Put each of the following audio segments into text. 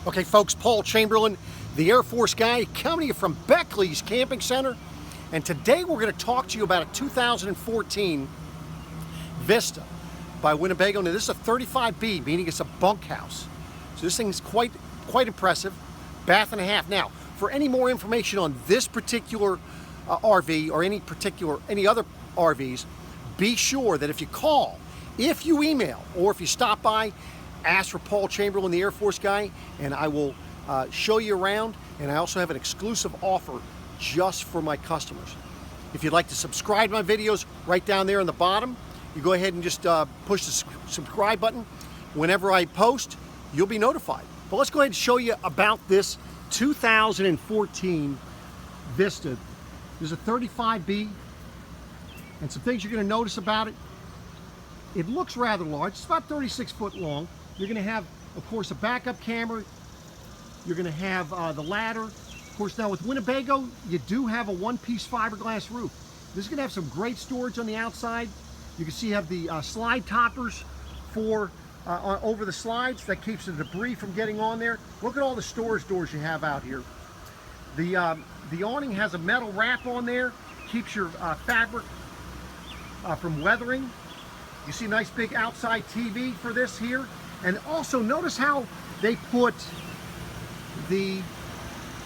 Okay, folks, Paul Chamberlain, the Air Force guy, coming to you from Beckley's Camping Center. And today we're going to talk to you about a 2014 Vista by Winnebago. Now, this is a 35B, meaning it's a bunkhouse. So this thing's quite impressive. Bath and a half. Now, for any more information on this particular RV or any other RVs, be sure that if you call, if you email, or if you stop by, ask for Paul Chamberlain, the Air Force guy, and I will show you around. And I also have an exclusive offer just for my customers. If you'd like to subscribe to my videos, right down there in the bottom, you go ahead and just push the subscribe button. Whenever I post, you'll be notified. But let's go ahead and show you about this 2014 Vista. There's a 35B, and some things you're going to notice about it. It looks rather large. It's about 36 foot long. You're going to have, of course, a backup camera. You're going to have the ladder. Of course, now with Winnebago, you do have a one-piece fiberglass roof. This is going to have some great storage on the outside. You can see you have the slide toppers for over the slides. That keeps the debris from getting on there. Look at all the storage doors you have out here. The awning has a metal wrap on there. Keeps your fabric from weathering. You see a nice big outside TV for this here. And also notice how they put the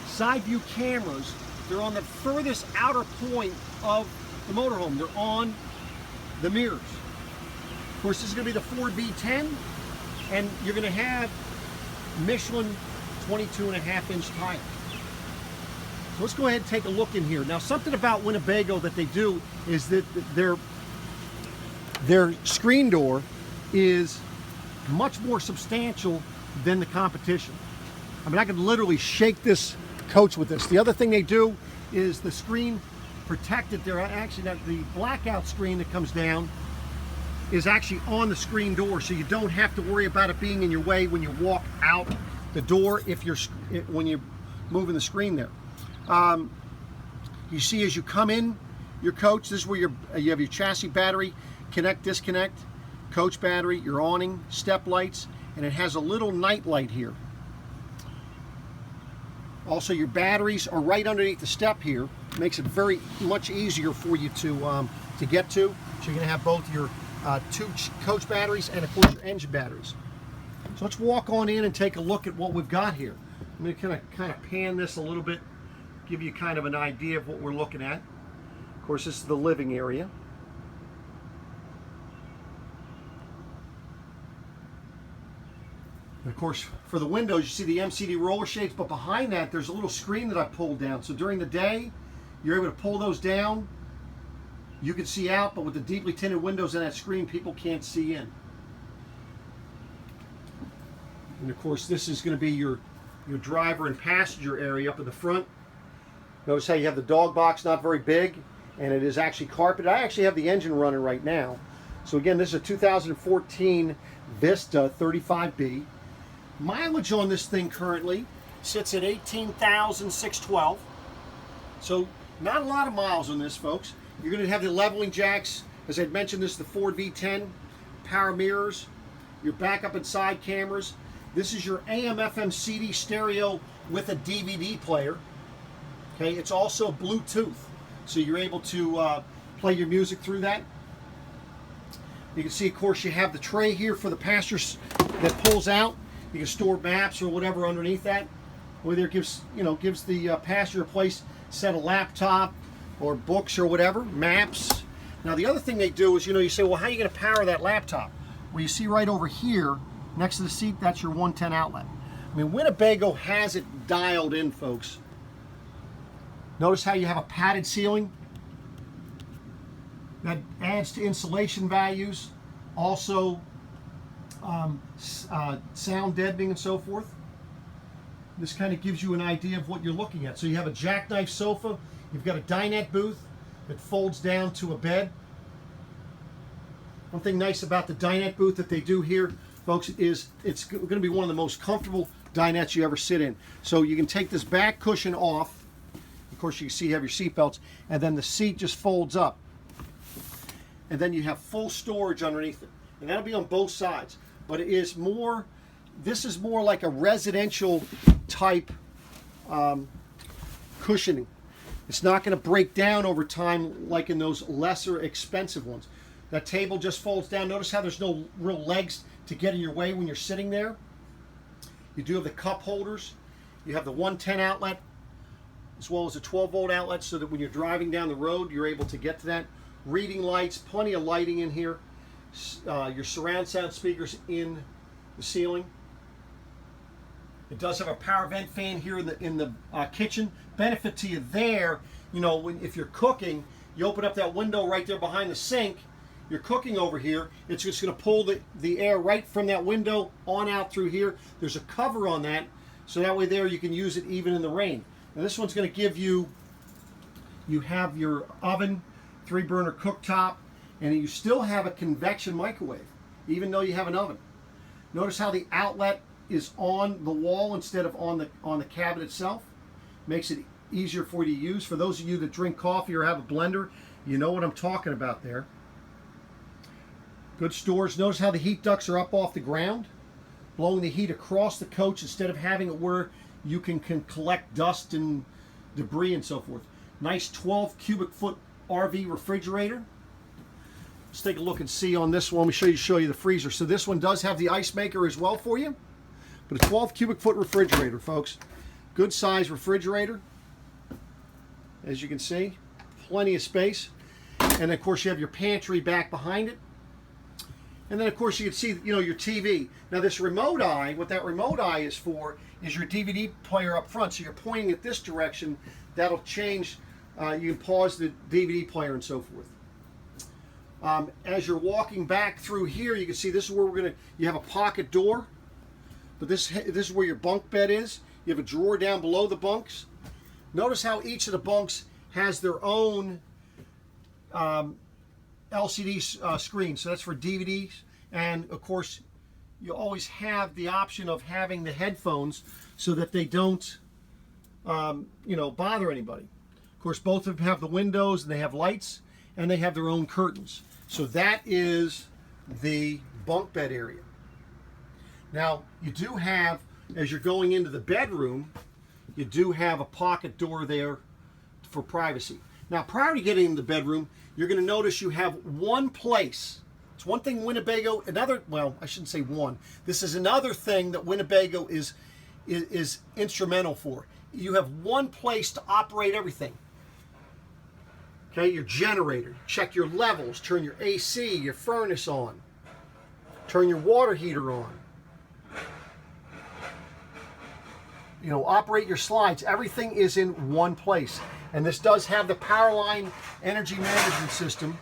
side view cameras. They're on the furthest outer point of the motorhome. They're on the mirrors. Of course, this is going to be the Ford V10, and you're going to have Michelin 22.5-inch tires. So let's go ahead and take a look in here. Now, something about Winnebago that they do is that their screen door is much more substantial than the competition. I mean, I could literally shake this coach with this. The other thing they do is the screen protected. They're actually, the blackout screen that comes down is actually on the screen door, so you don't have to worry about it being in your way when you walk out the door when you're moving the screen there. You see, as you come in your coach, this is where you have your chassis battery, connect, disconnect, coach battery, your awning, step lights, and it has a little night light here. Also, your batteries are right underneath the step here. Makes it very much easier for you to get to. So you're going to have both your two coach batteries and, of course, your engine batteries. So let's walk on in and take a look at what we've got here. I'm going to kind of pan this a little bit, give you kind of an idea of what we're looking at. Of course, this is the living area. And of course, for the windows, you see the MCD roller shades, but behind that, there's a little screen that I pulled down. So during the day, you're able to pull those down. You can see out, but with the deeply tinted windows in that screen, people can't see in. And of course, this is going to be your driver and passenger area up in the front. Notice how you have the dog box, not very big, and it is actually carpeted. I actually have the engine running right now. So again, this is a 2014 Vista 35B. Mileage on this thing currently sits at 18,612. So not a lot of miles on this, folks. You're going to have the leveling jacks. As I mentioned, this is the Ford V10. Power mirrors, your backup and side cameras. This is your AM/FM CD stereo with a DVD player. Okay, it's also Bluetooth, so you're able to play your music through that. You can see, of course, you have the tray here for the passengers that pulls out. You can store maps or whatever underneath that. Whether it gives the passenger a place to set a laptop or books or whatever, maps. Now, the other thing they do is, you say, well, how are you going to power that laptop? Well, you see right over here, next to the seat, that's your 110 outlet. I mean, Winnebago has it dialed in, folks. Notice how you have a padded ceiling. That adds to insulation values. Also, sound deadening and so forth. This kind of gives you an idea of what you're looking at. So you have a jackknife sofa. You've got a dinette booth that folds down to a bed. One thing nice about the dinette booth that they do here, folks, is it's going to be one of the most comfortable dinettes you ever sit in. So you can take this back cushion off. Of course, you can see you have your seat belts, and then the seat just folds up. And then you have full storage underneath it. And that'll be on both sides. But it is more this is more like a residential type cushioning. It's not going to break down over time like in those lesser expensive ones. That table just folds down. Notice how there's no real legs to get in your way when you're sitting there. You do have the cup holders. You have the 110 outlet as well as a 12-volt outlet so that when you're driving down the road, you're able to get to that. Reading lights, plenty of lighting in here. Your surround sound speakers in the ceiling. It does have a power vent fan here in the kitchen. Benefit to you there, you know, if you're cooking, you open up that window right there behind the sink. You're cooking over here. It's just going to pull the air right from that window on out through here. There's a cover on that, so that way there you can use it even in the rain. Now this one's going to give you have your oven, 3-burner cooktop, and you still have a convection microwave, even though you have an oven. Notice how the outlet is on the wall instead of on the cabinet itself. Makes it easier for you to use. For those of you that drink coffee or have a blender, you know what I'm talking about there. Good storage. Notice how the heat ducts are up off the ground, blowing the heat across the coach instead of having it where you can collect dust and debris and so forth. Nice 12 cubic foot RV refrigerator. Let's take a look and see on this one. Let me show you the freezer. So this one does have the ice maker as well for you, but a 12 cubic foot refrigerator, folks. Good size refrigerator. As you can see, plenty of space. And of course you have your pantry back behind it. And then of course you can see, you know, your TV. Now this remote eye, what that remote eye is for is your DVD player up front. So you're pointing it this direction, that'll change. You can pause the DVD player and so forth. As you're walking back through here, you can see this is where you have a pocket door, but this is where your bunk bed is. You have a drawer down below the bunks. Notice how each of the bunks has their own LCD screen. So that's for DVDs. And of course, you always have the option of having the headphones so that they don't, you know, bother anybody. Of course, both of them have the windows and they have lights and they have their own curtains. So that is the bunk bed area. Now, you do have, as you're going into the bedroom, you do have a pocket door there for privacy. Now, prior to getting into the bedroom, you're going to notice you have one place. It's one thing Winnebago, another, well, I shouldn't say one. This is another thing that Winnebago is instrumental for. You have one place to operate everything. Okay, your generator, check your levels, turn your AC, your furnace on, turn your water heater on. You know, operate your slides. Everything is in one place. And this does have the Powerline energy management system,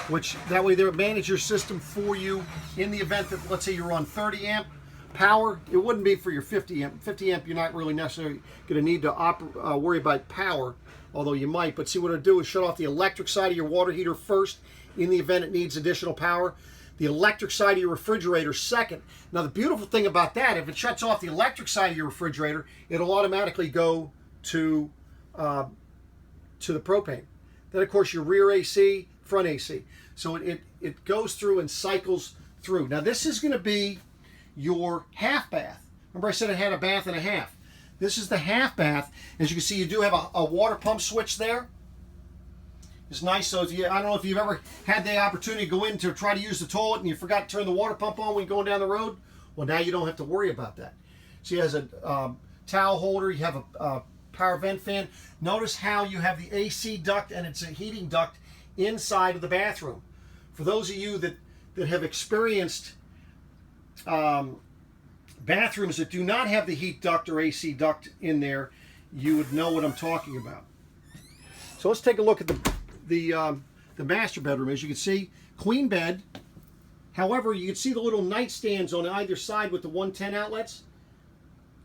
which that way they'll manage your system for you in the event that, let's say you're on 30 amp power. It wouldn't be for your 50 amp. 50 amp, you're not really necessarily going to need to worry about power, although you might. But see, what it'll do is shut off the electric side of your water heater first in the event it needs additional power. The electric side of your refrigerator second. Now the beautiful thing about that, if it shuts off the electric side of your refrigerator, it'll automatically go to the propane. Then of course your rear AC, front AC. So it goes through and cycles through. Now this is going to be your half bath. Remember I said it had a bath and a half. This is the half bath. As you can see, you do have a water pump switch there. It's nice. So if I don't know if you've ever had the opportunity to go in to try to use the toilet and you forgot to turn the water pump on when you're going down the road. Well, now you don't have to worry about that. So it has a towel holder. You have a power vent fan. Notice how you have the AC duct and it's a heating duct inside of the bathroom. For those of you that have experienced bathrooms that do not have the heat duct or AC duct in there, you would know what I'm talking about. So let's take a look at the master bedroom. As you can see, queen bed. However, you can see the little nightstands on either side with the 110 outlets.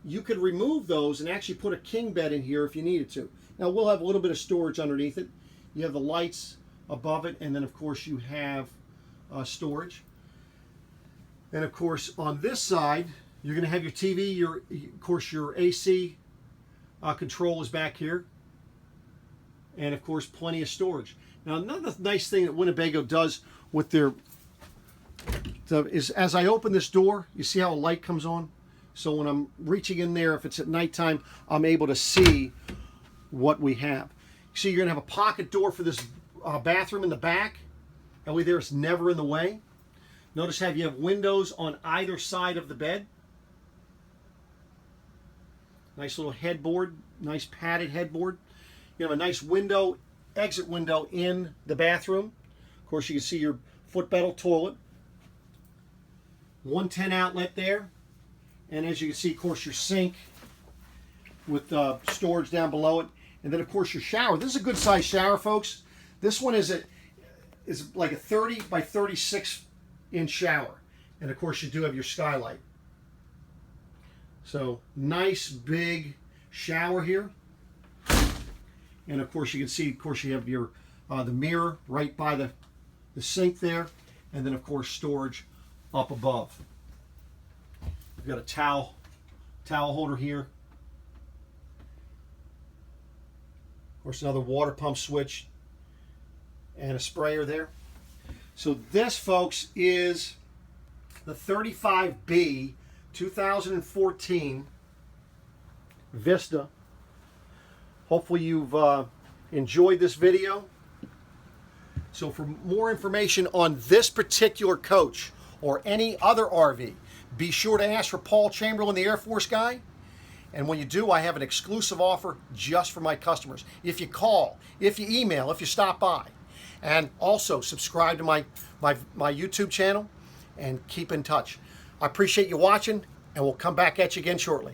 You could remove those and actually put a king bed in here if you needed to. Now we'll have a little bit of storage underneath it. You have the lights above it, and then of course you have storage. And of course on this side, you're going to have your TV. Of course your AC control is back here. And of course plenty of storage. Now another nice thing that Winnebago does with their is as I open this door, you see how a light comes on? So when I'm reaching in there, if it's at nighttime, I'm able to see what we have. See, you're going to have a pocket door for this bathroom in the back. That way there, it's never in the way. Notice how you have windows on either side of the bed. Nice little headboard, nice padded headboard. You have a nice window, exit window in the bathroom. Of course, you can see your foot pedal toilet. 110 outlet there. And as you can see, of course, your sink with storage down below it. And then, of course, your shower. This is a good size shower, folks. This one is like a 30 by 36 inch shower. And, of course, you do have your skylight. So, nice big shower here. And, of course, you can see, of course, you have your the mirror right by the sink there. And then, of course, storage up above. You've got a towel holder here. Of course, another water pump switch and a sprayer there. So this, folks, is the 35B 2014 Vista. Hopefully you've enjoyed this video. So for more information on this particular coach or any other RV, be sure to ask for Paul Chamberlain, the Air Force guy. And when you do, I have an exclusive offer just for my customers. If you call, if you email, if you stop by. And also subscribe to my YouTube channel and keep in touch. I appreciate you watching, and we'll come back at you again shortly.